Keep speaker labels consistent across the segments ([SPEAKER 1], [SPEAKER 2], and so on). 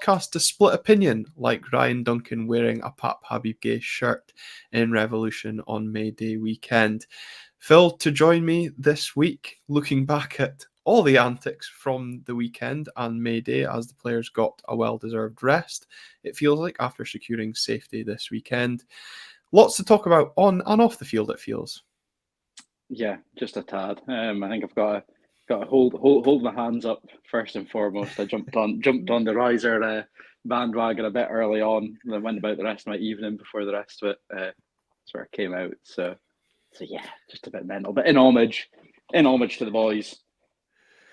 [SPEAKER 1] Cast a split opinion, like Ryan Duncan wearing a Pat Habib Gay shirt in Revolution on May Day weekend. Phil, to join me this week, looking back at all the antics from the weekend and May Day as the players got a well-deserved rest, it feels like, after securing safety this weekend. Lots to talk about on and off the field, it feels.
[SPEAKER 2] Yeah, just a tad. I think I've got to hold my hands up first and foremost. I jumped on the riser bandwagon a bit early on, and then went about the rest of my evening before the rest of it sort of came out. So yeah, just a bit mental. But in homage to the boys.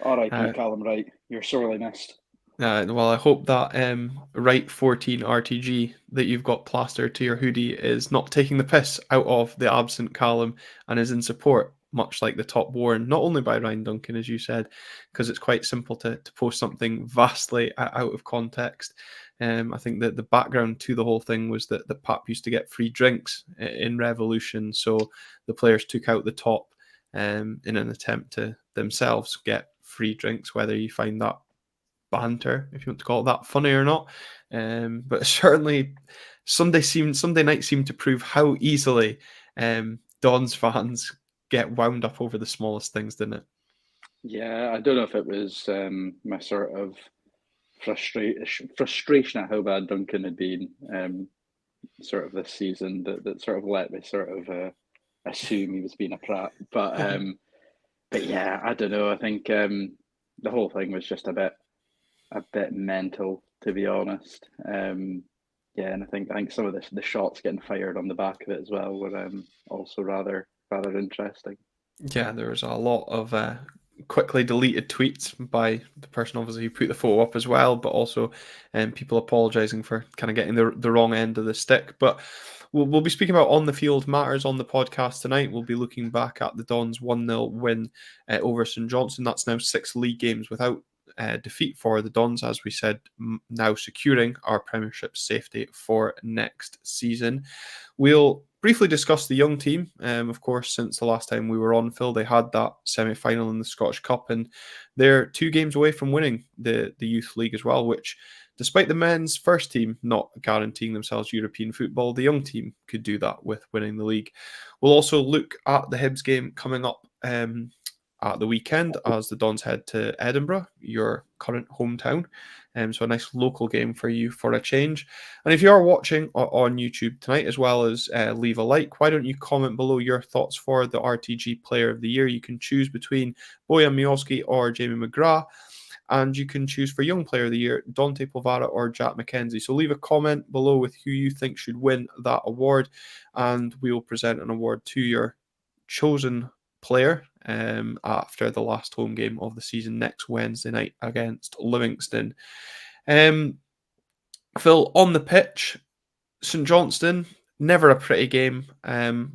[SPEAKER 2] R.I.P. Callum Wright. You're sorely missed.
[SPEAKER 1] Well, I hope that Right 14 RTG that you've got plastered to your hoodie is not taking the piss out of the absent Callum and is in support, much like the top worn, not only by Ryan Duncan, as you said, because it's quite simple to post something vastly out of context. I think that the background to the whole thing was that the Pap used to get free drinks in Revolution, so the players took out the top in an attempt to themselves get free drinks, whether you find that banter, if you want to call it that, funny or not. But certainly Sunday night seemed to prove how easily Don's fans get wound up over the smallest things, didn't it?
[SPEAKER 2] Yeah, I don't know if it was my sort of frustration at how bad Duncan had been sort of this season that sort of let me sort of assume he was being a prat. But yeah, I don't know. I think the whole thing was just a bit mental, to be honest. Yeah, and I think some of the shots getting fired on the back of it as well were also rather interesting.
[SPEAKER 1] Yeah, there was a lot of quickly deleted tweets by the person obviously who put the photo up as well, but also people apologising for kind of getting the wrong end of the stick. But we'll be speaking about on the field matters on the podcast tonight. We'll be looking back at the Dons 1-0 win over St Johnstone. That's now 6 league games without defeat for the Dons, as we said, now securing our Premiership safety for next season. We'll briefly discuss the young team. Of course, since the last time we were on, Phil, they had that semi-final in the Scottish Cup, and they're 2 games away from winning the Youth League as well, which, despite the men's first team not guaranteeing themselves European football, the young team could do that with winning the league. We'll also look at the Hibs game coming up at the weekend as the Dons head to Edinburgh, your current hometown. So a nice local game for you for a change. And if you are watching on YouTube tonight, as well as leave a like, why don't you comment below your thoughts for the RTG Player of the Year? You can choose between Bojan Miovski or Jamie McGrath, and you can choose for Young Player of the Year, Dante Polvara or Jack McKenzie. So leave a comment below with who you think should win that award, and we will present an award to your chosen player after the last home game of the season next Wednesday night against Livingston. Phil, on the pitch, St Johnstone, never a pretty game,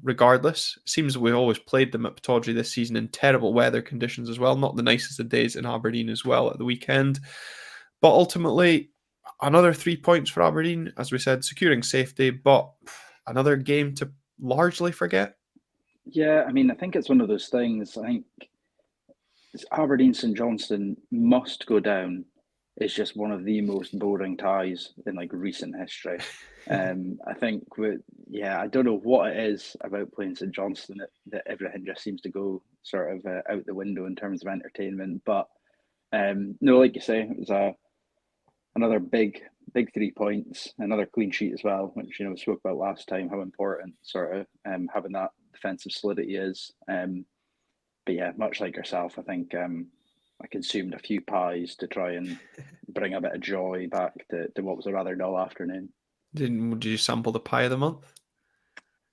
[SPEAKER 1] regardless. It seems we always played them at Pittodrie this season in terrible weather conditions as well, not the nicest of days in Aberdeen as well at the weekend. But ultimately, another 3 points for Aberdeen, as we said, securing safety, but another game to largely forget.
[SPEAKER 2] Yeah, I mean, I think it's one of those things. I think Aberdeen St Johnstone must go down. It's just one of the most boring ties in like recent history. I think I don't know what it is about playing St Johnstone that everything just seems to go sort of out the window in terms of entertainment. But no, like you say, it was another big 3 points, another clean sheet as well, which we spoke about last time how important sort of having that defensive solidity is. But yeah, much like yourself, I think I consumed a few pies to try and bring a bit of joy back to what was a rather dull afternoon.
[SPEAKER 1] Did you sample the pie of the month?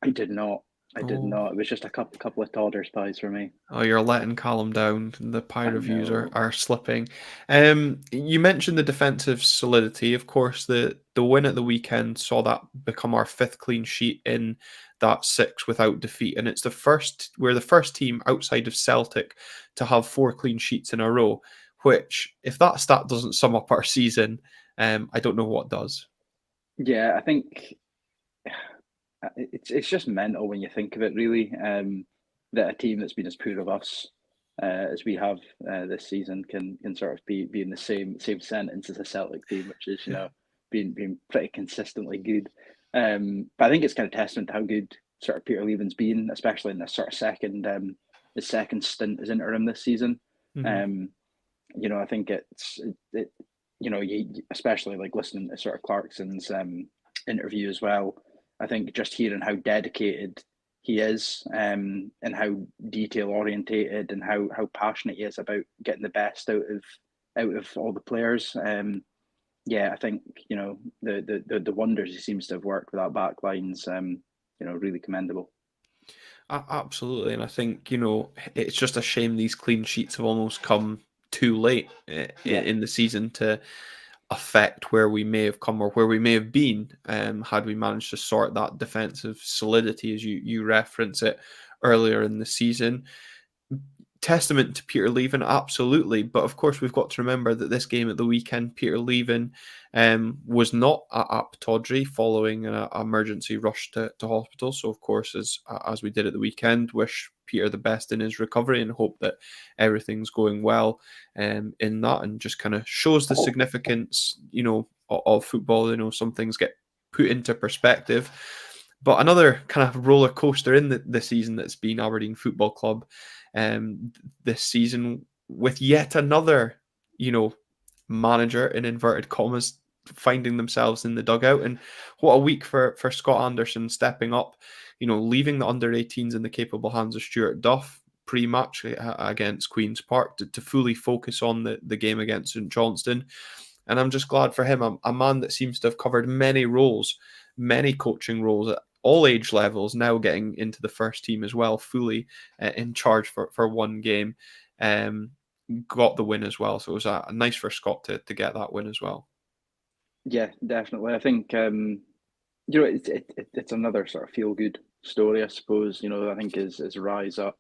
[SPEAKER 2] I did not. I did
[SPEAKER 1] Oh.
[SPEAKER 2] not. It was just a couple of Todders pies for me.
[SPEAKER 1] Oh, you're letting Callum down. The pie
[SPEAKER 2] I
[SPEAKER 1] reviews
[SPEAKER 2] know.
[SPEAKER 1] are slipping. You mentioned the defensive solidity. Of course, the win at the weekend saw that become our 5th clean sheet in that 6 without defeat, and we're the first team outside of Celtic to have 4 clean sheets in a row. Which, if that stat doesn't sum up our season, I don't know what does.
[SPEAKER 2] Yeah, I think it's just mental when you think of it. Really, that a team that's been as poor of us as we have this season can sort of be in the same sentence as a Celtic team, which is
[SPEAKER 1] Yeah.
[SPEAKER 2] being pretty consistently good. But I think it's kind of testament to how good sort of Peter Leven's been, especially in this sort of his second stint as interim this season.
[SPEAKER 1] Mm-hmm.
[SPEAKER 2] I think especially like listening to sort of Clarkson's interview as well. I think just hearing how dedicated he is, and how detail orientated and how passionate he is about getting the best out of all the players. Yeah, I think the wonders he seems to have worked with that back line's really commendable.
[SPEAKER 1] Absolutely, and I think it's just a shame these clean sheets have almost come too late
[SPEAKER 2] Yeah.
[SPEAKER 1] in the season to affect where we may have come or where we may have been had we managed to sort that defensive solidity as you reference it earlier in the season. Testament to Peter Leven, absolutely. But of course, we've got to remember that this game at the weekend, Peter Leven was not at Aptodry following an emergency rush to hospital. So, of course, as we did at the weekend, wish Peter the best in his recovery and hope that everything's going well in that, and just kind of shows the significance, of football. Some things get put into perspective. But another kind of roller coaster in the season that's been Aberdeen Football Club this season, with yet another, manager in inverted commas finding themselves in the dugout. And what a week for Scott Anderson stepping up, leaving the under-18s in the capable hands of Stuart Duff pre-match against Queen's Park to fully focus on the game against St Johnstone. And I'm just glad for him, a man that seems to have covered many roles, many coaching roles at all age levels, now getting into the first team as well, fully in charge for one game. Got the win as well. So it was a nice for Scott to get that win as well.
[SPEAKER 2] Yeah, definitely. I think it's another sort of feel good story, I suppose. I think his rise up.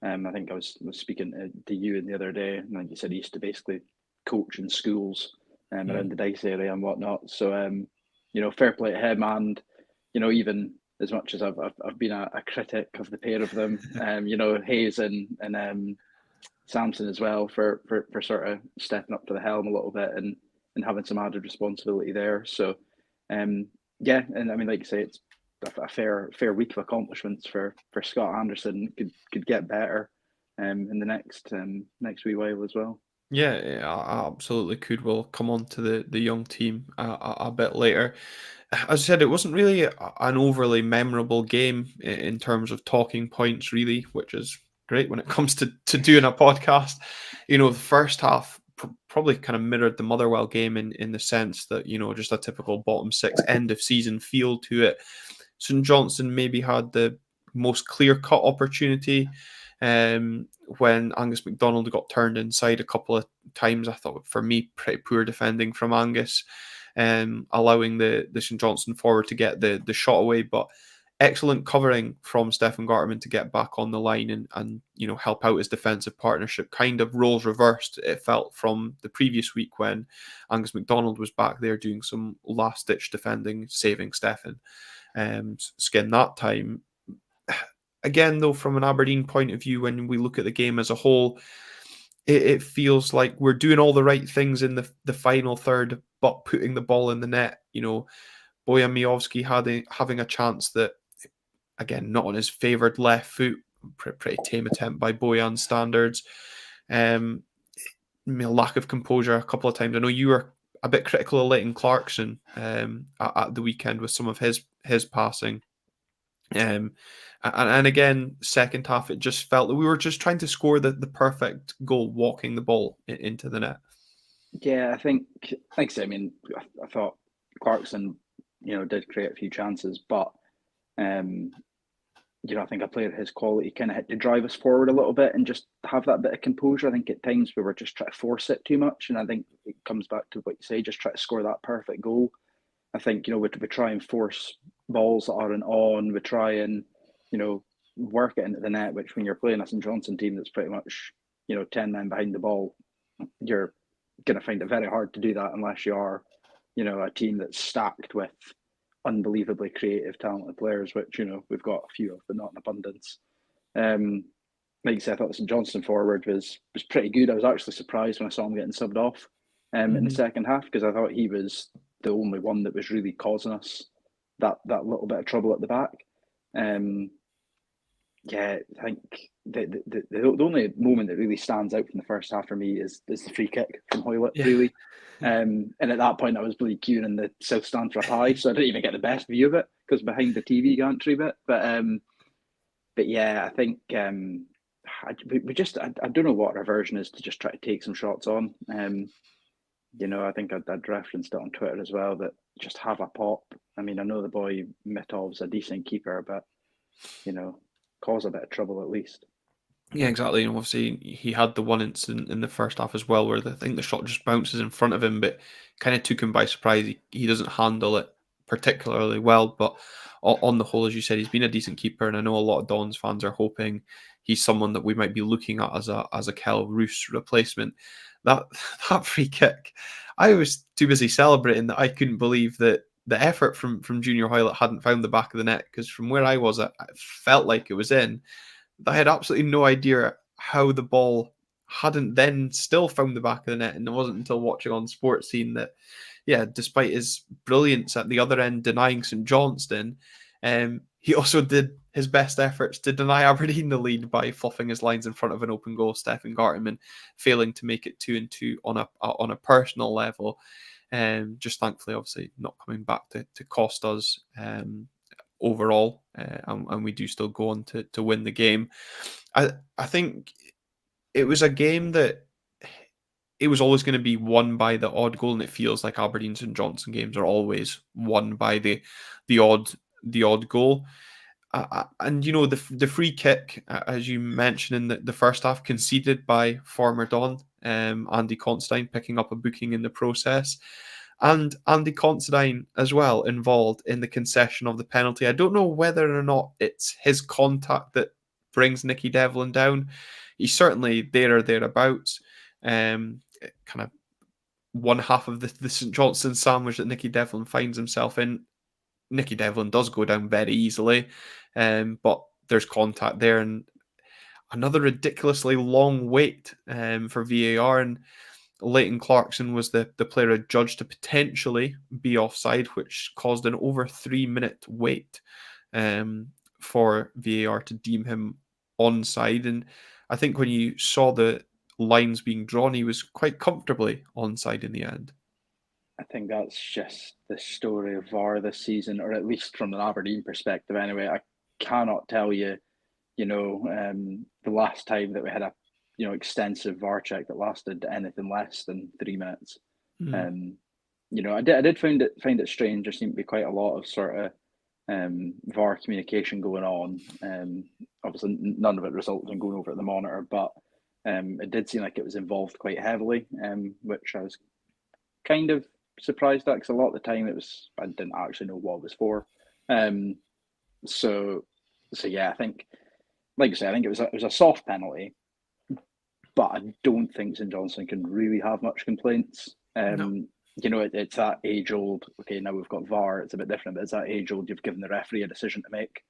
[SPEAKER 2] I think I was speaking to you the other day, and like you said, he used to basically coach in schools around the Dice area and whatnot. So fair play to him, and even as much as I've been a critic of the pair of them, Hayes and Samson as well for sort of stepping up to the helm a little bit and having some added responsibility there. So yeah, and I mean, like you say, it's a fair week of accomplishments for Scott Anderson. Could get better in the next wee while as well.
[SPEAKER 1] Yeah, I absolutely could. We'll come on to the young team a bit later. As I said, it wasn't really an overly memorable game in terms of talking points, really, which is great when it comes to doing a podcast. The first half probably kind of mirrored the Motherwell game in the sense that, just a typical bottom six end of season feel to it. St Johnstone maybe had the most clear cut opportunity when Angus MacDonald got turned inside a couple of times. I thought, for me, pretty poor defending from Angus, allowing the St Johnstone forward to get the shot away, but excellent covering from Stefan Garterman to get back on the line and help out his defensive partnership. Kind of roles reversed, it felt, from the previous week when Angus MacDonald was back there doing some last ditch defending, saving Stefan skin that time. Again, though, from an Aberdeen point of view, when we look at the game as a whole, it feels like we're doing all the right things in the final third, but putting the ball in the net. Bojan Miovski having a chance that, again, not on his favoured left foot, pretty tame attempt by Bojan standards. Lack of composure a couple of times. I know you were a bit critical of Leighton Clarkson at the weekend with some of his passing. And again, second half, it just felt that we were just trying to score the perfect goal, walking the ball into the net.
[SPEAKER 2] Yeah, I think, like I say, I mean, I thought Clarkson, did create a few chances, but um, I think a player of his quality kind of had to drive us forward a little bit and just have that bit of composure. I think at times we were just trying to force it too much, and I think it comes back to what you say, just try to score that perfect goal. I think we try and force balls that aren't on. We try and work it into the net, which when you're playing a St Johnstone team that's pretty much 10 men behind the ball, you're going to find it very hard to do that unless you are a team that's stacked with unbelievably creative, talented players, which we've got a few of, but not in abundance. like you said, I thought the St Johnstone forward was pretty good. I was actually surprised when I saw him getting subbed off in the second half, because I thought he was the only one that was really causing us that little bit of trouble at the back. Yeah, I think the only moment that really stands out from the first half for me is the free kick from Hoylett,
[SPEAKER 1] Yeah.
[SPEAKER 2] really. And at that point, I was really queuing in the south stand for a pie, so I didn't even get the best view of it because behind the TV gantry bit. But yeah, I think we just I don't know what our version is to just try to take some shots on. I think I'd referenced it on Twitter as well, that just have a pop. I mean, I know the boy Mitov's a decent keeper, but cause a bit of trouble at least.
[SPEAKER 1] Yeah, exactly. And obviously, he had the one incident in the first half as well, where I think the shot just bounces in front of him, but kind of took him by surprise. He doesn't handle it particularly well, but on the whole, as you said, he's been a decent keeper, and I know a lot of Dons fans are hoping he's someone that we might be looking at as a Kel Roos replacement. That that free kick, I was too busy celebrating that I couldn't believe that the effort from Junior Hoylett hadn't found the back of the net, because from where I was, I felt like it was in. I had absolutely no idea how the ball hadn't then still found the back of the net, and it wasn't until watching on Sports Scene that, yeah, despite his brilliance at the other end denying St Johnstone, he also did his best efforts to deny Aberdeen the lead by fluffing his lines in front of an open goal, Stephen Gartem, and failing to make it 2-2 on a personal level. Just thankfully, obviously, not coming back to cost us overall, and we do still go on to win the game. I think it was a game that it was always going to be won by the odd goal, and it feels like Aberdeen's and Johnson games are always won by the odd goal. And the free kick, as you mentioned in the first half, conceded by former Don Andy Considine, picking up a booking in the process. And Andy Considine as well involved in the concession of the penalty. I don't know whether or not it's his contact that brings Nicky Devlin down. He's certainly there or thereabouts. Kind of one half of the St Johnstone sandwich that Nicky Devlin finds himself in. Nicky Devlin does go down very easily, but there's contact there, and another ridiculously long wait for VAR. And Leighton Clarkson was the player adjudged to potentially be offside, which caused an over 3-minute wait for VAR to deem him onside. And I think when you saw the lines being drawn, he was quite comfortably onside in the end.
[SPEAKER 2] I think that's just the story of VAR this season, or at least from an Aberdeen perspective anyway. I cannot tell you, the last time that we had a extensive VAR check that lasted anything less than 3 minutes. I did find it strange. There seemed to be quite a lot of sort of VAR communication going on. Obviously, none of it resulted in going over at the monitor, but it did seem like it was involved quite heavily, which I was kind of surprised at, because a lot of the time I didn't actually know what it was for. So yeah, I think, like I said, I think it was a soft penalty, but I don't think St Johnstone can really have much complaints.
[SPEAKER 1] No.
[SPEAKER 2] It's that age old. Okay, now we've got VAR. It's a bit different, but it's that age old. You've given the referee a decision to make.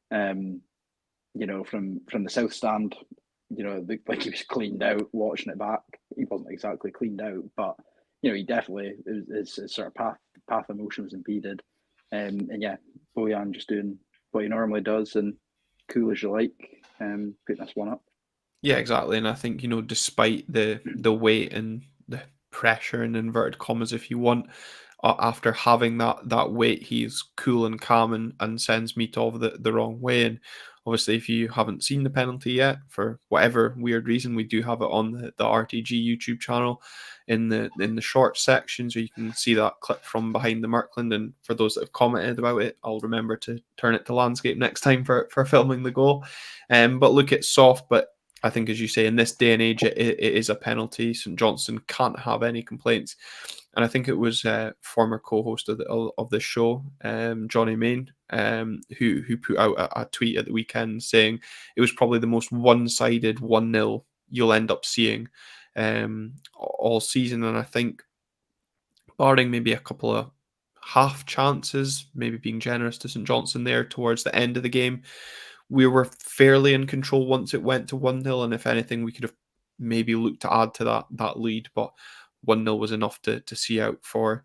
[SPEAKER 2] From the south stand, like he was cleaned out watching it back. He wasn't exactly cleaned out, but he definitely his sort of path of motion was impeded. And yeah, Bojan just doing what he normally does, and cool as you like, putting this one up.
[SPEAKER 1] Yeah, exactly. And I think, despite the weight and the pressure in inverted commas, if you want, after having that weight, he's cool and calm and sends Mitov the wrong way. And obviously, if you haven't seen the penalty yet, for whatever weird reason, we do have it on the RTG YouTube channel in the short section, so you can see that clip from behind the Merkland. And for those that have commented about it, I'll remember to turn it to landscape next time for filming the goal. But look, it's soft, but I think, as you say, in this day and age, it is a penalty. St Johnstone can't have any complaints. And I think it was former co-host of the show, Johnny Main, who put out a tweet at the weekend saying it was probably the most one-sided 1-0 you'll end up seeing all season. And I think, barring maybe a couple of half chances, maybe being generous to St Johnstone there towards the end of the game, we were fairly in control once it went to 1-0, and if anything, we could have maybe looked to add to that lead, but 1-0 was enough to see out for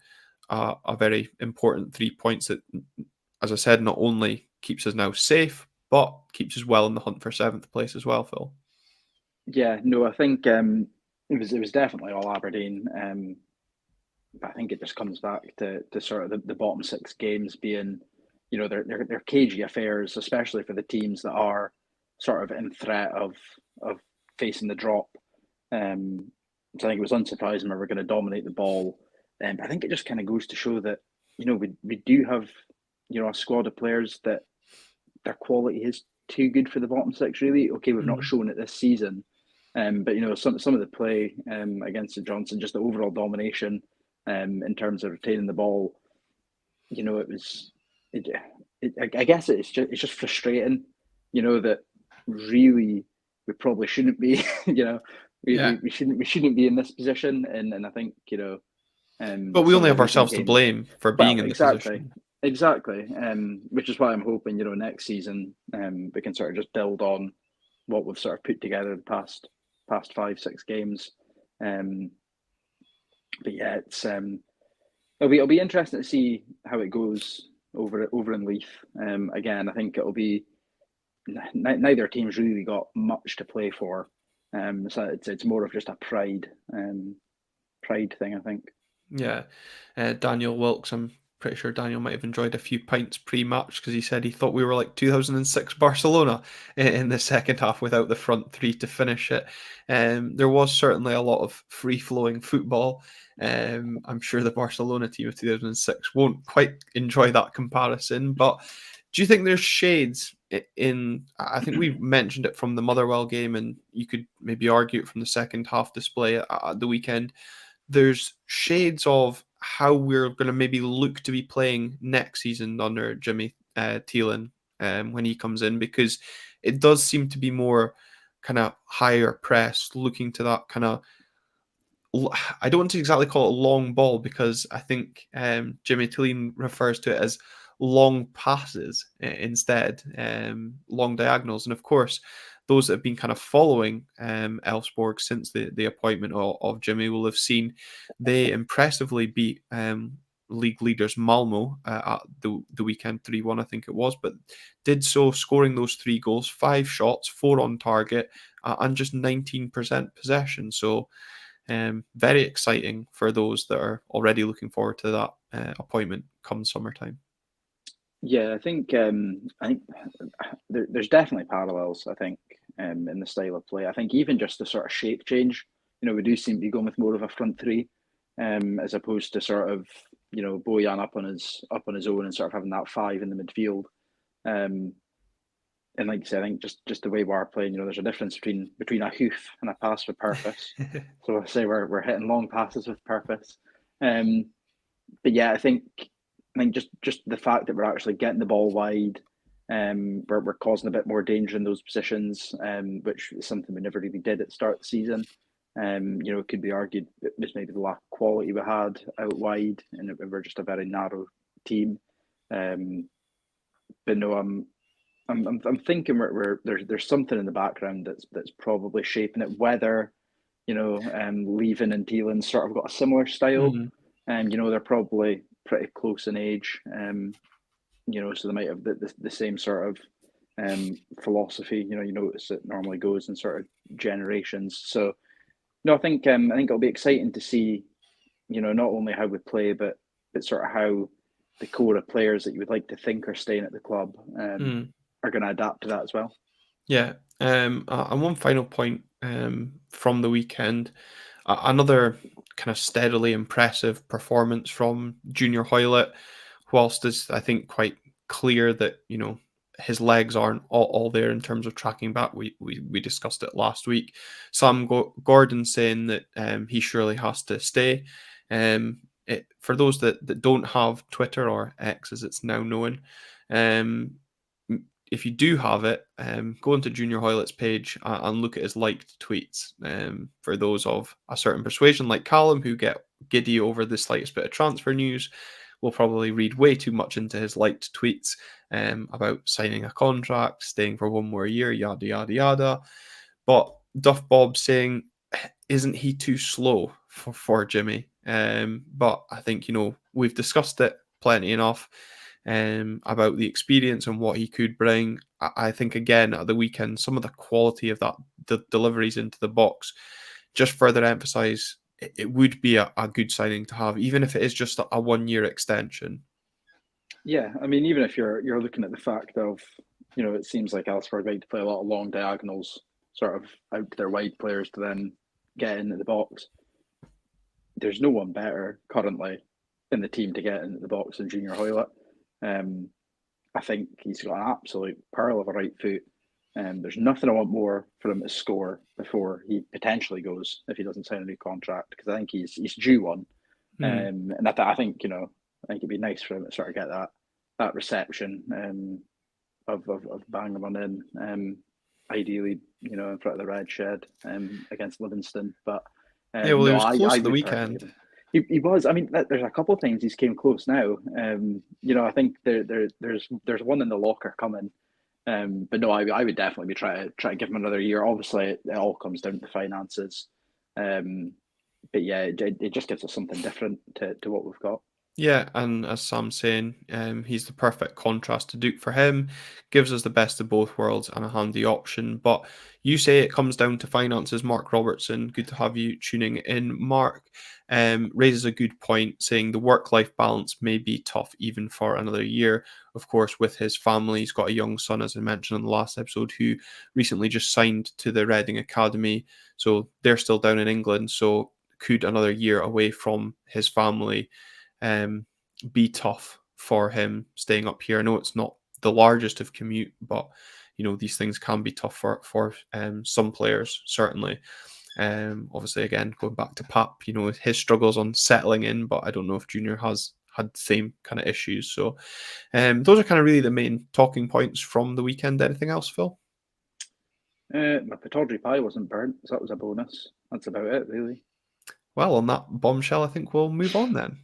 [SPEAKER 1] a very important 3 points that, as I said, not only keeps us now safe, but keeps us well in the hunt for 7th place as well, Phil.
[SPEAKER 2] Yeah, no, I think it was definitely all Aberdeen. But I think it just comes back to sort of the bottom 6 games being, they're cagey affairs, especially for the teams that are sort of in threat of facing the drop. So I think it was unsurprising we were going to dominate the ball. I think it just kind of goes to show that, we do have, a squad of players that their quality is too good for the bottom 6, really. Okay, we've not shown it this season. But some of the play against St Johnstone, just the overall domination in terms of retaining the ball, it was. I guess it's just frustrating, that really we probably shouldn't be. We shouldn't be in this position, and I think
[SPEAKER 1] But we
[SPEAKER 2] some
[SPEAKER 1] only
[SPEAKER 2] of the
[SPEAKER 1] have
[SPEAKER 2] recent
[SPEAKER 1] ourselves to
[SPEAKER 2] games.
[SPEAKER 1] blame for being
[SPEAKER 2] Well,
[SPEAKER 1] in the
[SPEAKER 2] exactly,
[SPEAKER 1] position.
[SPEAKER 2] exactly. Which is why I'm hoping next season we can sort of just build on what we've sort of put together the past 5-6 games. But yeah, it'll be interesting to see how it goes over in Leith. Again, I think it'll be neither team's really got much to play for. So it's more of just a pride thing, I think.
[SPEAKER 1] Yeah, Daniel Wilkes, I'm pretty sure Daniel might have enjoyed a few pints pre-match because he said he thought we were like 2006 Barcelona in the second half without the front three to finish it. There was certainly a lot of free-flowing football. I'm sure the Barcelona team of 2006 won't quite enjoy that comparison, but do you think there's shades in? I think we mentioned it from the Motherwell game, and you could maybe argue it from the second half display at the weekend. There's shades of how we're going to maybe look to be playing next season under Jimmy Thielen when he comes in, because it does seem to be more kind of higher press, looking to that kind of. I don't want to exactly call it long ball, because I think Jimmy Thielen refers to it as long passes instead, long diagonals. And of course, those that have been kind of following Elfsborg since the appointment of Jimmy will have seen they impressively beat league leaders Malmo at the weekend 3-1, I think it was, but did so scoring those 3 goals, 5 shots, 4 on target, and just 19% possession. So very exciting for those that are already looking forward to that appointment come summertime.
[SPEAKER 2] Yeah, I think there's definitely parallels. I think in the style of play. I think even just the sort of shape change. We do seem to be going with more of a front three, as opposed to sort of Bojan up on his own and sort of having that 5 in the midfield. And like you said, I think just the way we are playing, there's a difference between a hoof and a pass with purpose. So I say we're hitting long passes with purpose. But yeah, I think just the fact that we're actually getting the ball wide, we're causing a bit more danger in those positions, which is something we never really did at the start of the season. It could be argued it was maybe the lack of quality we had out wide, and we're just a very narrow team. But no, I'm thinking there's something in the background that's probably shaping it. Whether Leven and Thielen sort of got a similar style, and they're probably pretty close in age, so they might have the same sort of philosophy. You notice it normally goes in sort of generations. So no, I think it'll be exciting to see, not only how we play, but sort of how the core of players that you would like to think are staying at the club are going to adapt to that as well.
[SPEAKER 1] Yeah. And one final point from the weekend, another kind of steadily impressive performance from Junior Hoylett, whilst it's, I think, quite clear that, his legs aren't all there in terms of tracking back. We discussed it last week. Sam Gordon saying that he surely has to stay. For those that don't have Twitter, or X as it's now known, if you do have it, go into Junior Hoylett's page and look at his liked tweets. For those of a certain persuasion, like Callum, who get giddy over the slightest bit of transfer news, will probably read way too much into his liked tweets about signing a contract, staying for one more year, yada, yada, yada. But Duff Bob saying, isn't he too slow for Jimmy? But I think, we've discussed it plenty enough about the experience and what he could bring. I think, again, at the weekend, some of the quality of the deliveries into the box just further emphasise it would be a good signing to have, even if it is just a 1 year extension.
[SPEAKER 2] Yeah, I mean, even if you're looking at the fact of, it seems like Elfsborg like to play a lot of long diagonals, sort of out to their wide players to then get into the box. There's no one better currently in the team to get into the box than Junior Hoylett. I think he's got an absolute pearl of a right foot. There's nothing I want more for him to score before he potentially goes, if he doesn't sign a new contract, because I think he's due one. And I think it'd be nice for him to sort of get that reception of banging one in, ideally, in front of the red shed against Livingston. But
[SPEAKER 1] he was close
[SPEAKER 2] I
[SPEAKER 1] to the
[SPEAKER 2] would
[SPEAKER 1] weekend.
[SPEAKER 2] He was. I mean, there's a couple of things he's came close now. I think there's one in the locker coming. But no, I would definitely be trying to give him another year. Obviously, it all comes down to finances. But yeah, it just gives us something different to what we've got.
[SPEAKER 1] Yeah, and as Sam's saying, he's the perfect contrast to Duke for him, gives us the best of both worlds and a handy option. But you say it comes down to finances. Mark Robertson, good to have you tuning in. Mark raises a good point, saying the work-life balance may be tough even for another year. Of course, with his family, he's got a young son, as I mentioned in the last episode, who recently just signed to the Reading Academy. So they're still down in England. So could another year away from his family be tough for him staying up here. I know it's not the largest of commute, but these things can be tough for some players, certainly. Obviously, again, going back to Pap, his struggles on settling in, but I don't know if Junior has had the same kind of issues. So those are kind of really the main talking points from the weekend. Anything else, Phil?
[SPEAKER 2] My Pataudry pie wasn't burnt, so that was a bonus. That's about it, really.
[SPEAKER 1] Well, on that bombshell, I think we'll move on then.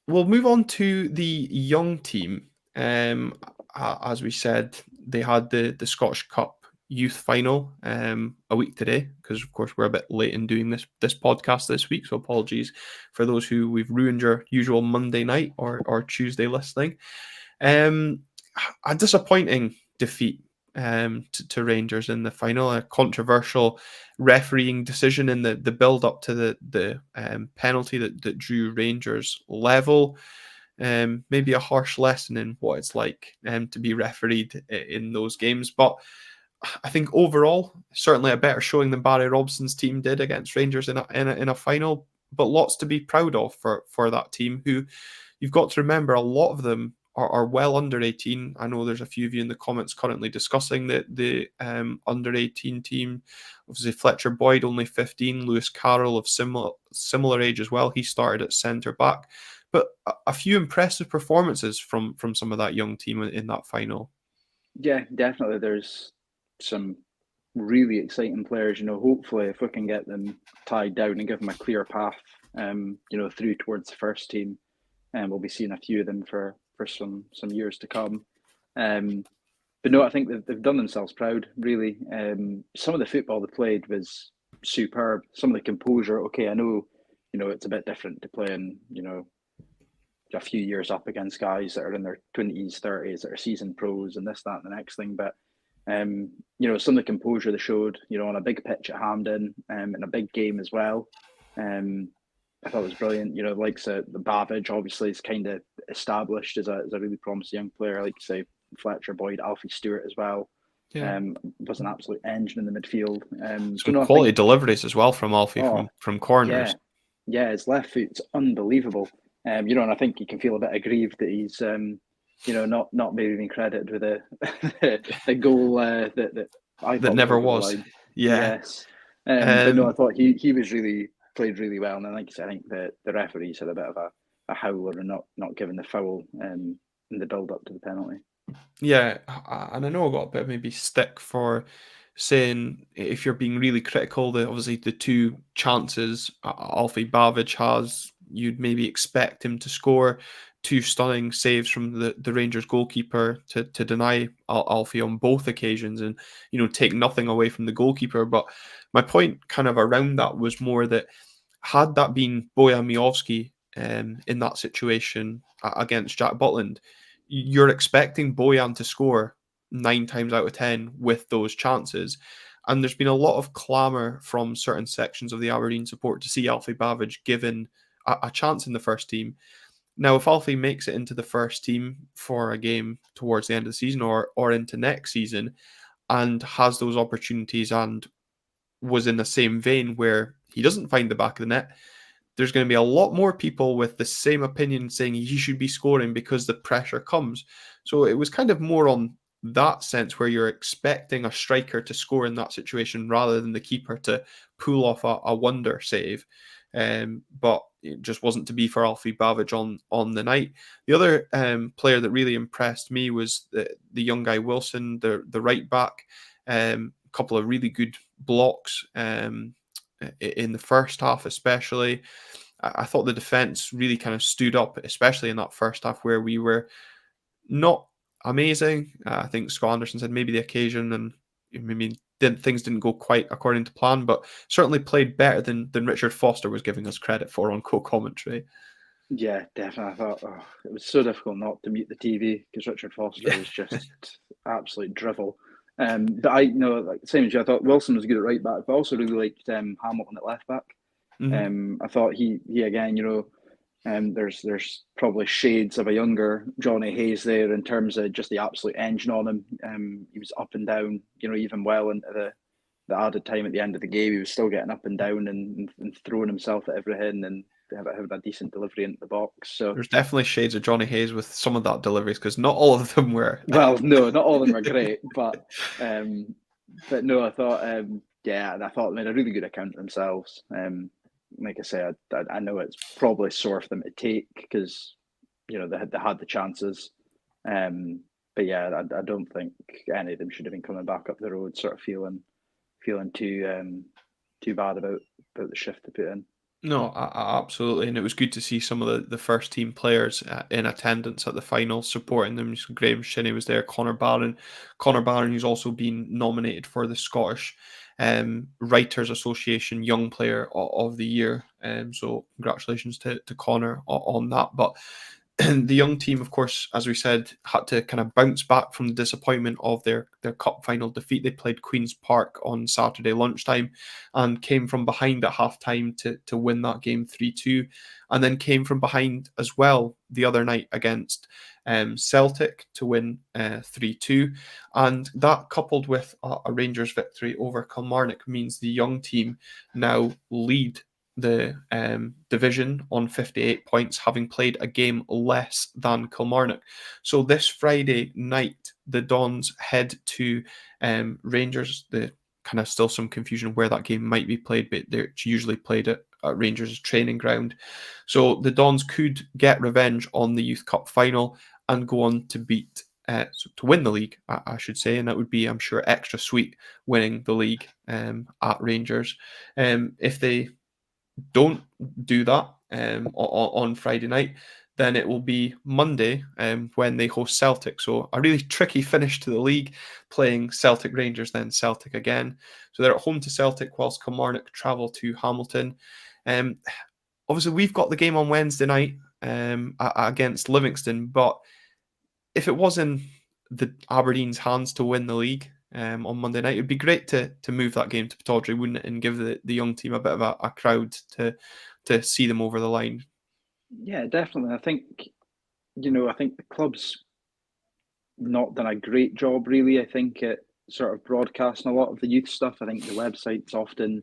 [SPEAKER 1] We'll move on to the young team. As we said, they had the Scottish Cup youth final a week today, because of course we're a bit late in doing this podcast this week, so apologies for those who we've ruined your usual Monday night or Tuesday listening. A disappointing defeat to Rangers in the final, a controversial refereeing decision in the build up to the penalty that drew Rangers level. Maybe a harsh lesson in what it's like to be refereed in those games, but I think overall certainly a better showing than Barry Robson's team did against Rangers in a final, but lots to be proud of for that team, who you've got to remember, a lot of them are well under 18. I know there's a few of you in the comments currently discussing the under 18 team. Obviously, Fletcher Boyd, only 15. Lewis Carroll of similar age as well. He started at centre back. But a few impressive performances from some of that young team in that final.
[SPEAKER 2] Yeah, definitely. There's some really exciting players. Hopefully, if we can get them tied down and give them a clear path, through towards the first team, and we'll be seeing a few of them for some years to come. But no, I think they've done themselves proud, really. Some of the football they played was superb. Some of the composure. Okay, I know, it's a bit different to playing, a few years up against guys that are in their 20s, 30s, that are seasoned pros and this, that, and the next thing. But, some of the composure they showed, on a big pitch at Hampden, in a big game as well. I thought it was brilliant. Like the Babbage obviously is kind of established as a really promising young player. Like say Fletcher Boyd, Alfie Stewart as well.
[SPEAKER 1] Yeah.
[SPEAKER 2] Was an absolute engine in the midfield.
[SPEAKER 1] Some quality deliveries as well from Alfie from corners.
[SPEAKER 2] Yeah, his left foot's unbelievable. And I think you can feel a bit aggrieved that he's not maybe being credited with the goal that I thought
[SPEAKER 1] never was. Yeah.
[SPEAKER 2] Yes. But no, I thought he was really played really well, and like you said, I think the referees had a bit of a howler and not giving the foul in the build up to the penalty.
[SPEAKER 1] Yeah, and I know I got a bit of maybe stick for saying, if you're being really critical, that obviously the two chances Alfie Babbage has, you'd maybe expect him to score 2 stunning saves from the Rangers goalkeeper to deny Alfie on both occasions, and take nothing away from the goalkeeper. But my point kind of around that was more that had that been Bojan Miovski in that situation against Jack Butland, you're expecting Bojan to score 9 times out of 10 with those chances. And there's been a lot of clamour from certain sections of the Aberdeen support to see Alfie Babbage given a chance in the first team. Now, if Alfie makes it into the first team for a game towards the end of the season or into next season and has those opportunities and was in the same vein where he doesn't find the back of the net, there's going to be a lot more people with the same opinion saying he should be scoring because the pressure comes. So it was kind of more on that sense where you're expecting a striker to score in that situation rather than the keeper to pull off a wonder save. But it just wasn't to be for Alfie Babbage on the night. The other player that really impressed me was the young guy Wilson, the right back. A couple of really good blocks in the first half, especially. I thought the defense really kind of stood up, especially in that first half where we were not amazing. I think Scott Anderson said maybe the occasion, and maybe things didn't go quite according to plan, but certainly played better than Richard Foster was giving us credit for on co-commentary.
[SPEAKER 2] Yeah, definitely. I thought it was so difficult not to mute the TV because Richard Foster was just absolute drivel. But I know, like same as you, I thought Wilson was good at right back, but I also really liked Hamilton at left back. I thought he again, there's probably shades of a younger Johnny Hayes there in terms of just the absolute engine on him. He was up and down, even well into the added time at the end of the game. He was still getting up and down and throwing himself at everything and having a decent delivery into the box. So
[SPEAKER 1] there's definitely shades of Johnny Hayes with some of that deliveries because not all of them were.
[SPEAKER 2] Well, no, not all of them were great, but no, I thought I thought they made a really good account of themselves. Like I say, I know it's probably sore for them to take because they had the chances. But yeah, I don't think any of them should have been coming back up the road, sort of feeling too bad about the shift they put in.
[SPEAKER 1] No, absolutely, and it was good to see some of the first team players in attendance at the final, supporting them. So Graham Shinney was there, Connor Barron, who's also been nominated for the Scottish Writers Association Young Player of the Year. So congratulations to Connor on that. But the young team, of course, as we said, had to kind of bounce back from the disappointment of their cup final defeat. They played Queen's Park on Saturday lunchtime and came from behind at half-time to win that game 3-2, and then came from behind as well the other night against Celtic to win 3-2. And that, coupled with a Rangers victory over Kilmarnock, means the young team now lead the division on 58 points, having played a game less than Kilmarnock. So this Friday night, the Dons head to Rangers. The kind of still some confusion where that game might be played, but they're usually played at Rangers' training ground. So the Dons could get revenge on the Youth Cup final and go on to beat to win the league, I should say, and that would be, I'm sure, extra sweet winning the league at Rangers. If they don't do that on Friday night, then it will be Monday when they host Celtic. So a really tricky finish to the league, playing Celtic Rangers, then Celtic again. So they're at home to Celtic whilst Kilmarnock travel to Hamilton. Obviously, we've got the game on Wednesday night against Livingston, but if it was in the Aberdeen's hands to win the league on Monday night, it'd be great to move that game to Pittodrie, wouldn't it, and give the young team a bit of a crowd to see them over the line.
[SPEAKER 2] Yeah, definitely. I think the club's not done a great job, really. I think at sort of broadcasting a lot of the youth stuff. I think the website's often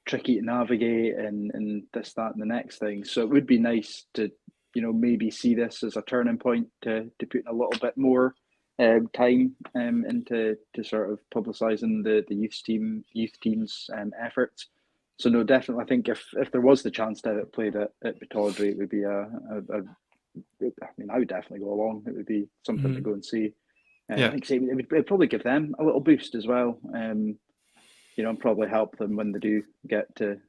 [SPEAKER 2] tricky to navigate and this, that, and the next thing. So it would be nice to maybe see this as a turning point to put in a little bit more time into sort of publicising the youth team's efforts. So no, definitely, I think if there was the chance to have it played at Pittodrie, it would be I would definitely go along. It would be something to go and see.
[SPEAKER 1] Yeah.
[SPEAKER 2] I think it'd probably give them a little boost as well. And probably help them when they do get to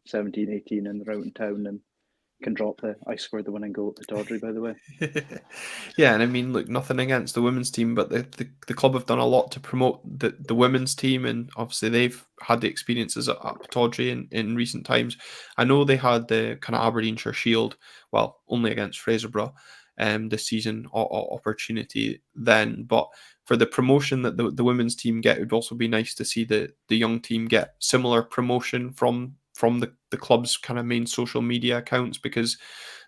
[SPEAKER 2] 17, 18 and they're out in town and can drop the "I scored the winning goal" at Pittodrie, by the way.
[SPEAKER 1] Yeah, and I mean, look, nothing against the women's team, but the club have done a lot to promote the women's team, and obviously they've had the experiences at Pittodrie in recent times. I know they had the kind of Aberdeenshire Shield, well, only against Fraserburgh, this season opportunity then, but for the promotion that the women's team get, it would also be nice to see the young team get similar promotion from the club's kind of main social media accounts, because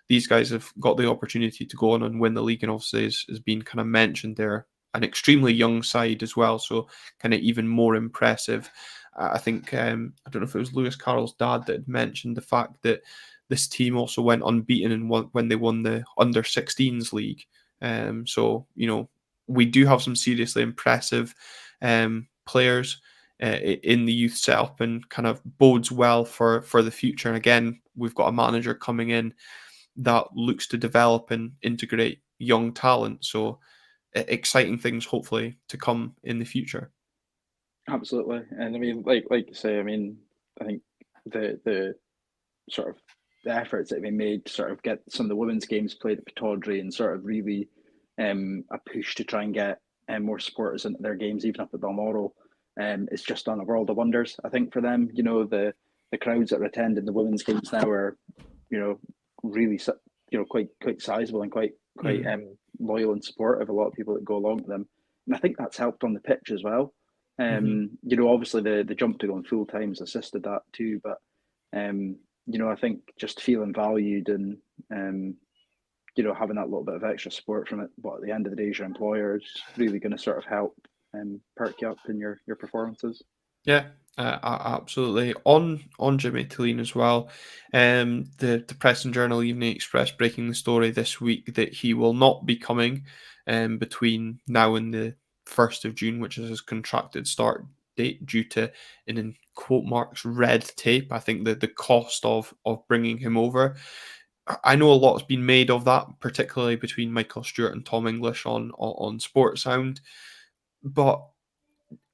[SPEAKER 1] these guys have got the opportunity to go on and win the league, and obviously has been kind of mentioned, they're an extremely young side as well, so kind of even more impressive. I think I don't know if it was Lewis Carroll's dad that had mentioned the fact that this team also went unbeaten when they won the under-16s league. So we do have some seriously impressive players in the youth setup, and kind of bodes well for the future. And again, we've got a manager coming in that looks to develop and integrate young talent. So exciting things hopefully to come in the future.
[SPEAKER 2] Absolutely, and I mean, like you say, I mean, I think the sort of the efforts that have been made to sort of get some of the women's games played at Pittodrie, and sort of really a push to try and get more supporters into their games, even up at Balmoral, it's just done a world of wonders, I think, for them. The crowds that are attending the women's games now are, really, quite sizable and quite loyal and supportive. A lot of people that go along to them, and I think that's helped on the pitch as well. Obviously the jump to going full time has assisted that too, but I think just feeling valued and having that little bit of extra support from it, but at the end of the day, your employer is really going to sort of help perk you up in your performances.
[SPEAKER 1] Yeah, absolutely. On Jimmy Tilleen as well, the Press and Journal Evening Express breaking the story this week that he will not be coming between now and the 1st of June, which is his contracted start date, due to, in quote marks, red tape. I think that the cost of bringing him over, I know a lot has been made of that, particularly between Michael Stewart and Tom English on Sports Sound, but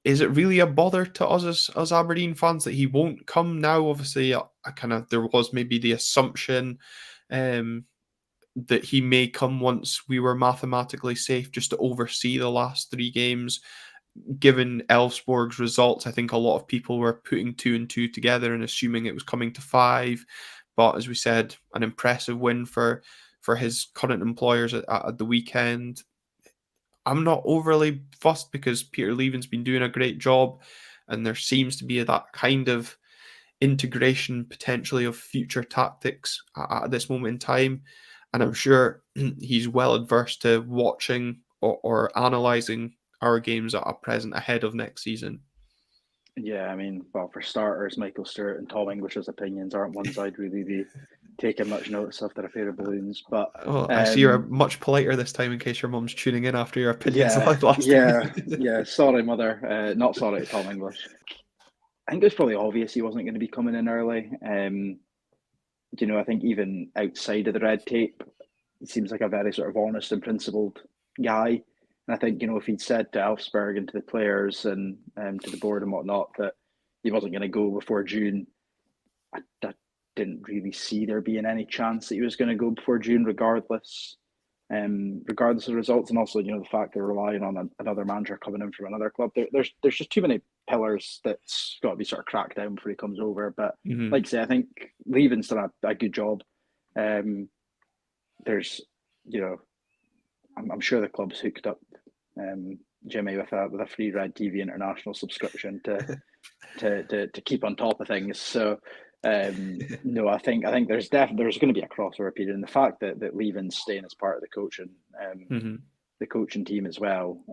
[SPEAKER 1] is it really a bother to us as Aberdeen fans that he won't come now? Obviously, there was maybe the assumption that he may come once we were mathematically safe, just to oversee the last 3 games. Given Elfsborg's results, I think a lot of people were putting 2 and 2 together and assuming it was coming to 5. But as we said, an impressive win for his current employers at the weekend. I'm not overly fussed because Peter Leven's been doing a great job, and there seems to be that kind of integration potentially of future tactics at this moment in time. And I'm sure he's well adverse to watching or analysing our games at present ahead of next season.
[SPEAKER 2] Yeah, I mean, well, for starters, Michael Stewart and Tom English's opinions aren't ones I'd really be taking much notice of. They're a pair of balloons, but
[SPEAKER 1] Well, I see you're much politer this time in case your mum's tuning in after your opinions last
[SPEAKER 2] yeah. Sorry, mother. Not sorry to Tom English. I think it was probably obvious he wasn't going to be coming in early. I think even outside of the red tape, he seems like a very sort of honest and principled guy. And I think, if he'd said to Elfsborg and to the players and to the board and whatnot that he wasn't going to go before June, I didn't really see there being any chance that he was going to go before June, regardless of results. And also, the fact they're relying on another manager coming in from another club. There's just too many pillars that's got to be sort of cracked down before he comes over. But like I say, I think Leven's done a good job. There's, I'm sure the club's hooked up Jimmy with a free Red TV International subscription to keep on top of things. So no, I think there's going to be a crossover period, and the fact that Leven's staying as part of the coaching team as well.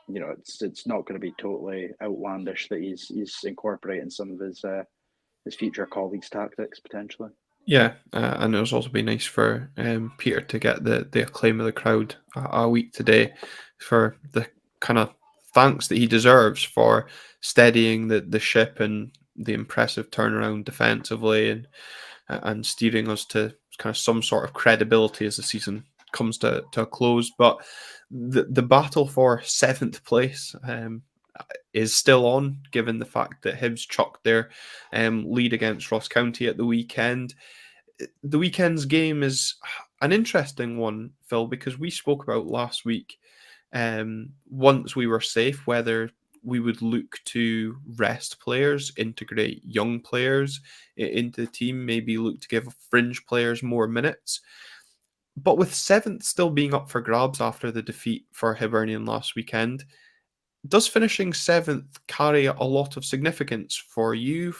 [SPEAKER 2] It's not going to be totally outlandish that he's incorporating some of his future colleagues' tactics potentially.
[SPEAKER 1] Yeah, and it was also been nice for Peter to get the acclaim of the crowd a week today for the kind of thanks that he deserves for steadying the ship and the impressive turnaround defensively and steering us to kind of some sort of credibility as the season comes to a close. But the battle for 7th place is still on, given the fact that Hibs chucked their lead against Ross County at the weekend. the weekend's game is an interesting one, Phil, because we spoke about last week. Once we were safe, whether we would look to rest players, integrate young players into the team, maybe look to give fringe players more minutes. But with seventh still being up for grabs after the defeat for Hibernian last weekend, does finishing seventh carry a lot of significance for you?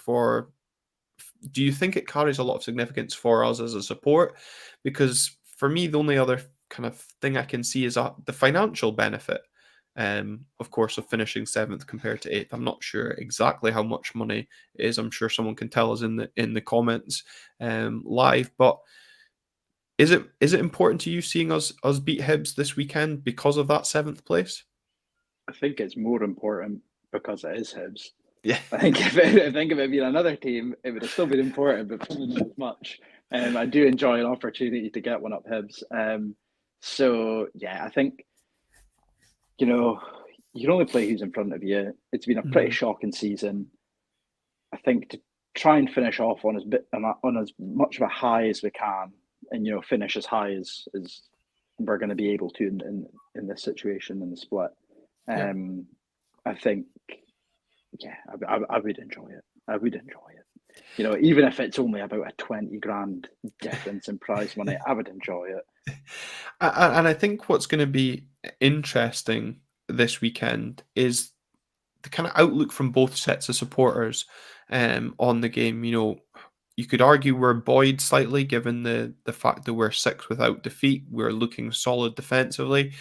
[SPEAKER 1] Do you think it carries a lot of significance for us as a support? Because for me, the only other kind of thing I can see is the financial benefit, of course, of finishing seventh compared to eighth. I'm not sure exactly how much money it is. I'm sure someone can tell us in the comments live. But is it important to you seeing us beat Hibs this weekend because of that seventh place?
[SPEAKER 2] I think it's more important because it is Hibs.
[SPEAKER 1] Yeah.
[SPEAKER 2] I think if it had been another team, it would have still been important, but probably not as much. I do enjoy an opportunity to get one up Hibs. So yeah, I think you can only play who's in front of you. It's been a pretty shocking season. I think to try and finish off on as much of a high as we can, and finish as high as we're going to be able to in this situation in the split.
[SPEAKER 1] Yeah.
[SPEAKER 2] I think, yeah, I would enjoy it. I would enjoy it. Even if it's only about a 20 grand difference in prize money, I would enjoy it.
[SPEAKER 1] And I think what's going to be interesting this weekend is the kind of outlook from both sets of supporters on the game. You could argue we're buoyed slightly given the fact that we're six without defeat. We're looking solid defensively.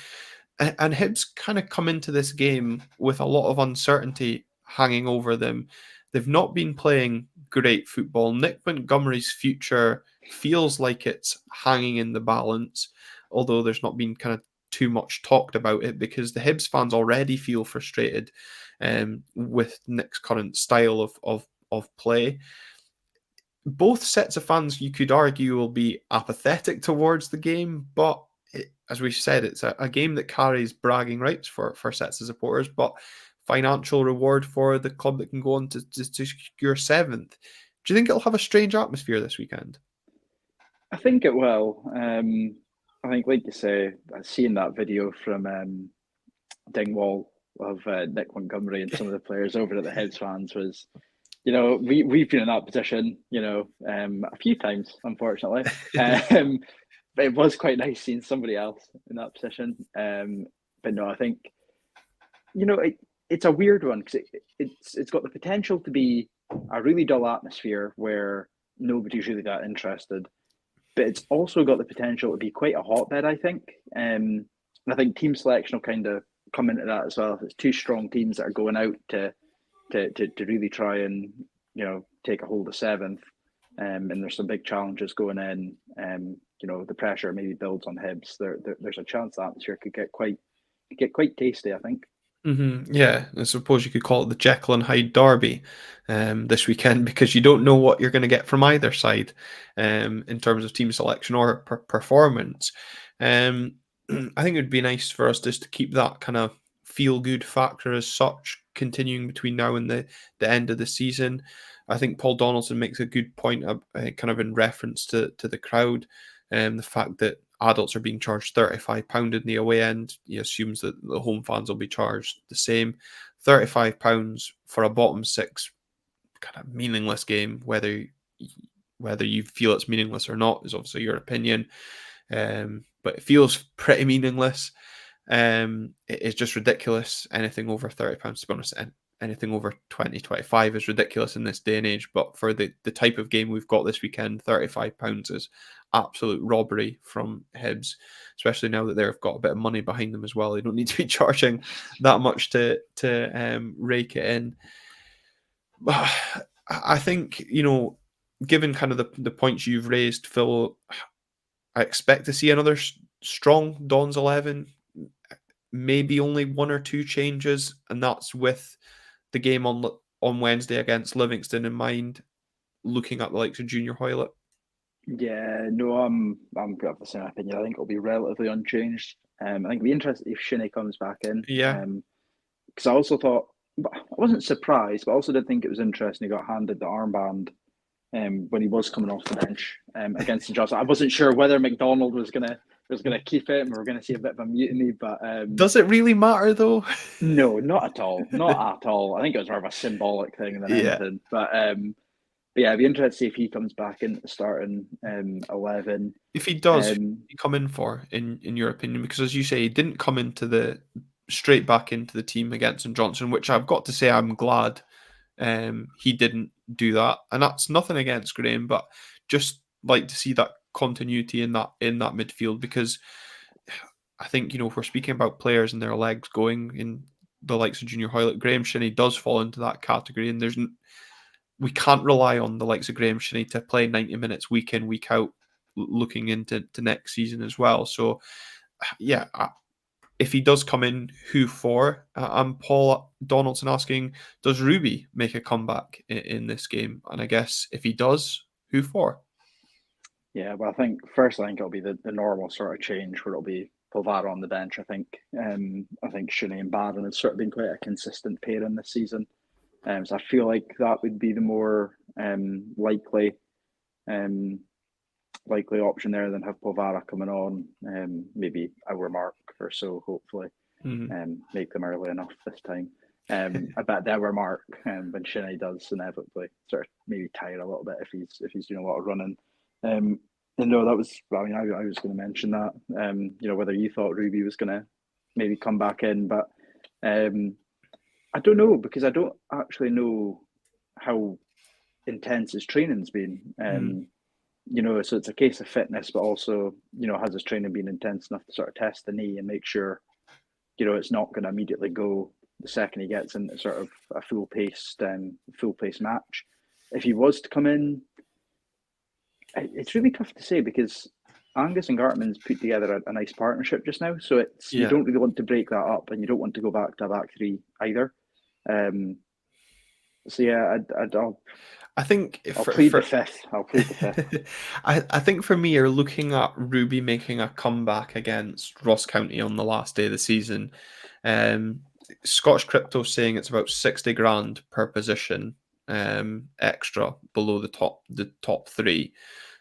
[SPEAKER 1] And Hibs kind of come into this game with a lot of uncertainty hanging over them. They've not been playing great football. Nick Montgomery's future feels like it's hanging in the balance, although there's not been kind of too much talked about it because the Hibs fans already feel frustrated with Nick's current style of play. Both sets of fans, you could argue, will be apathetic towards the game, but as we said, it's a game that carries bragging rights for sets of supporters, but financial reward for the club that can go on to secure seventh. Do you think it'll have a strange atmosphere this weekend?
[SPEAKER 2] I think it will. I think, like you say, seeing that video from Dingwall of Nick Montgomery and some of the players over at the Hibs fans was, we've been in that position, a few times, unfortunately. It was quite nice seeing somebody else in that position. But no, I think, it's a weird one because it's got the potential to be a really dull atmosphere where nobody's really that interested. But it's also got the potential to be quite a hotbed, I think. And I think team selection will kind of come into that as well. It's two strong teams that are going out to really try and take a hold of seventh. And there's some big challenges going in. The pressure maybe builds on Hibs. There's a chance the atmosphere could get quite tasty, I think.
[SPEAKER 1] Yeah, I suppose you could call it the Jekyll and Hyde derby this weekend because you don't know what you're going to get from either side in terms of team selection or performance. I think it would be nice for us just to keep that kind of feel-good factor as such continuing between now and the end of the season. I think Paul Donaldson makes a good point kind of in reference to the crowd and the fact that adults are being charged £35 in the away end. He assumes that the home fans will be charged the same. £35 for a bottom six kind of meaningless game, whether you feel it's meaningless or not is obviously your opinion. But it feels pretty meaningless. It's just ridiculous. Anything over £30, to be honest, anything over 20-25 is ridiculous in this day and age. But for the type of game we've got this weekend, £35 is absolute robbery from Hibs, especially now that they've got a bit of money behind them as well. They don't need to be charging that much to rake it in. I think, given kind of the points you've raised, Phil, I expect to see another strong Dons 11, maybe only one or two changes, and that's with the game on Wednesday against Livingston in mind, looking at the likes of Junior Hoylett.
[SPEAKER 2] Yeah, no, I'm of the same opinion. I think it'll be relatively unchanged. I think it'll be interesting if Shinnie comes back in.
[SPEAKER 1] Yeah.
[SPEAKER 2] Because I also thought, I wasn't surprised, but I also did think it was interesting he got handed the armband when he was coming off the bench against St Johnstone. I wasn't sure whether McDonald was gonna keep it, and we were gonna see a bit of a mutiny, but
[SPEAKER 1] Does it really matter though?
[SPEAKER 2] no, not at all, not at all. I think it was more of a symbolic thing than
[SPEAKER 1] Yeah.
[SPEAKER 2] anything. But yeah, it'd be interesting to see if he comes back into the starting 11.
[SPEAKER 1] If he does, who
[SPEAKER 2] Um,
[SPEAKER 1] does he come in for, in your opinion? Because as you say, he didn't come into the straight back into the team against St Johnstone, which I've got to say I'm glad he didn't do that. And that's nothing against Graham, but just like to see that continuity in that midfield, because I think, if we're speaking about players and their legs going in the likes of Junior Hoylett, Graham Shinney does fall into that category, and we can't rely on the likes of Graham Shinney to play 90 minutes week in, week out, looking into next season as well. So, yeah, if he does come in, who for? And Paul Donaldson asking, does Ruby make a comeback in this game? And I guess if he does, who for?
[SPEAKER 2] yeah, well, I think it'll be the normal sort of change where it'll be Polvara on the bench. I think Shinney and Barron have sort of been quite a consistent pairing this season. So I feel like that would be the more likely option there than have Polvara coming on, maybe hour mark or so, hopefully, make them early enough this time. I bet the hour mark when Shinney does inevitably sort of maybe tire a little bit if he's doing a lot of running. And no, that was. I mean, I was going to mention that. Whether you thought Ruby was going to maybe come back in, but I don't know, because I don't actually know how intense his training's been. So it's a case of fitness, but also, has his training been intense enough to sort of test the knee and make sure, it's not going to immediately go the second he gets into sort of a full paced match. If he was to come in, it's really tough to say, because Angus and Gartman's put together a nice partnership just now. So you don't really want to break that up, and you don't want to go back to a back three either. So yeah,
[SPEAKER 1] I think
[SPEAKER 2] I'll plead the fifth.
[SPEAKER 1] I think for me, you're looking at Ruby making a comeback against Ross County on the last day of the season. Scottish Crypto saying it's about 60 grand per position extra below the top three.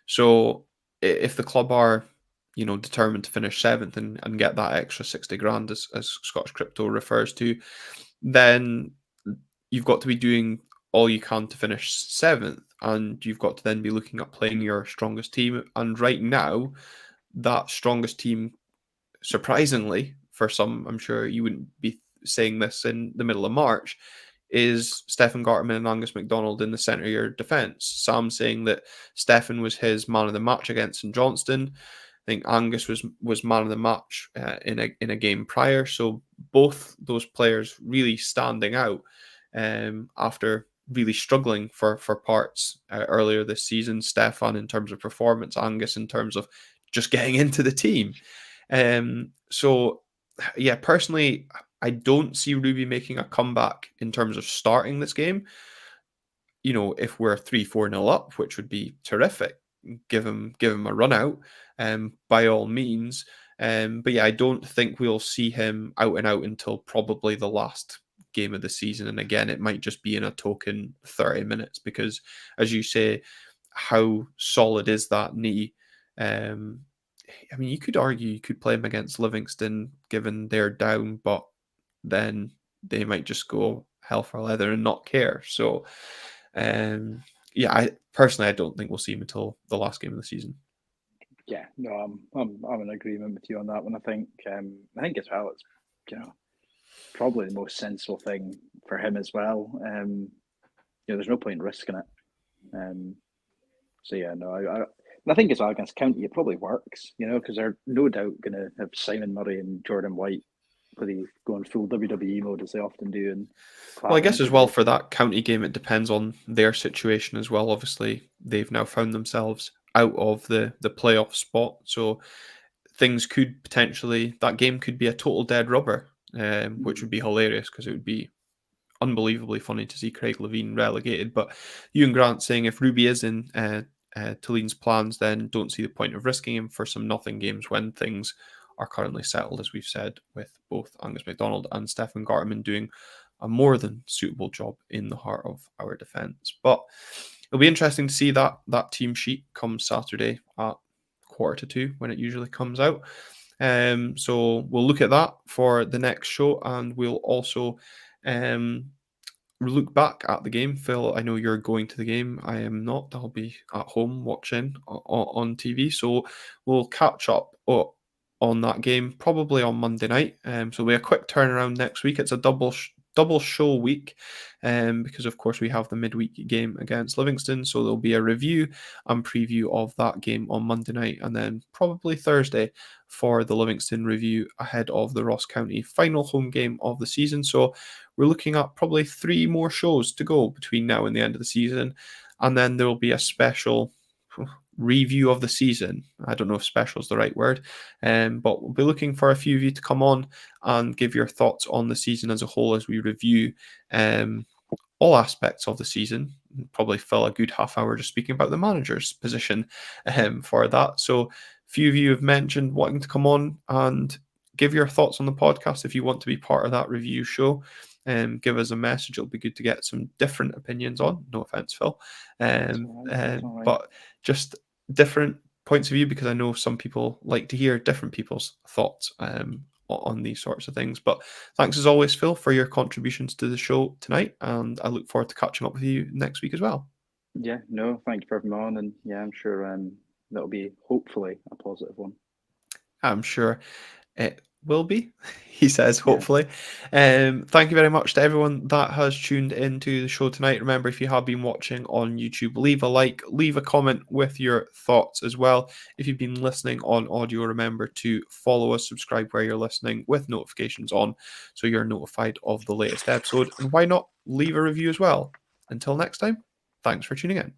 [SPEAKER 1] So if the club are, determined to finish seventh and get that extra 60 grand, as Scottish Crypto refers to, then you've got to be doing all you can to finish seventh, and you've got to then be looking at playing your strongest team. And right now, that strongest team, surprisingly for some, I'm sure you wouldn't be saying this in the middle of March, is Stefan Gartman and Angus MacDonald in the centre of your defence. Sam saying that Stefan was his man of the match against St Johnstone. I think Angus was man of the match in a game prior. So both those players really standing out after really struggling for parts earlier this season. Stefan in terms of performance, Angus in terms of just getting into the team. So yeah, personally, I don't see Ruby making a comeback in terms of starting this game. If we're 3-4-0 up, which would be terrific, give him a run out, by all means. But yeah, I don't think we'll see him out and out until probably the last game of the season. And again, it might just be in a token 30 minutes, because as you say, how solid is that knee? I mean, you could argue you could play him against Livingston given they're down, but then they might just go hell for leather and not care. So, yeah, I don't think we'll see him until the last game of the season.
[SPEAKER 2] Yeah, no, I'm in agreement with you on that one. I think as well, it's probably the most sensible thing for him as well. There's no point risking it. So yeah, no, I think as well against County it probably works, because they're no doubt going to have Simon Murray and Jordan White pretty going full WWE mode as they often do. And
[SPEAKER 1] well, I guess as well for that County game, it depends on their situation as well. Obviously, they've now found themselves out of the playoff spot, so things could potentially, that game could be a total dead rubber, which would be hilarious, because it would be unbelievably funny to see Craig Levein relegated. But Ewan Grant saying if Ruby is in Tuline's plans, then don't see the point of risking him for some nothing games when things are currently settled, as we've said, with both Angus MacDonald and Stefan Gartman doing a more than suitable job in the heart of our defence. But it'll be interesting to see that team sheet come Saturday at 1:45 when it usually comes out. So we'll look at that for the next show, and we'll also look back at the game. Phil, I know you're going to the game. I am not. I'll be at home watching on TV. So we'll catch up on that game probably on Monday night. So it'll be a quick turnaround next week. It's a double show week, because of course we have the midweek game against Livingston. So there'll be a review and preview of that game on Monday night, and then probably Thursday for the Livingston review ahead of the Ross County final home game of the season. So we're looking at probably 3 more shows to go between now and the end of the season, and then there will be a special review of the season. I don't know if special is the right word, but we'll be looking for a few of you to come on and give your thoughts on the season as a whole as we review all aspects of the season. Probably fill a good half hour just speaking about the manager's position for that. So few of you have mentioned wanting to come on and give your thoughts on the podcast. If you want to be part of that review show, give us a message. It'll be good to get some different opinions on. No offense, Phil.
[SPEAKER 2] That's all right.
[SPEAKER 1] But just different points of view, because I know some people like to hear different people's thoughts on these sorts of things. But thanks as always, Phil, for your contributions to the show tonight, and I look forward to catching up with you next week as well.
[SPEAKER 2] Yeah, no, thank you for having me on, and yeah, I'm sure that'll be hopefully a positive one.
[SPEAKER 1] I'm sure it will be, he says, hopefully. Thank you very much to everyone that has tuned into the show tonight. Remember, if you have been watching on YouTube, leave a like, leave a comment with your thoughts as well. If you've been listening on audio, remember to follow us, subscribe where you're listening with notifications on so you're notified of the latest episode. And why not leave a review as well? Until next time, thanks for tuning in.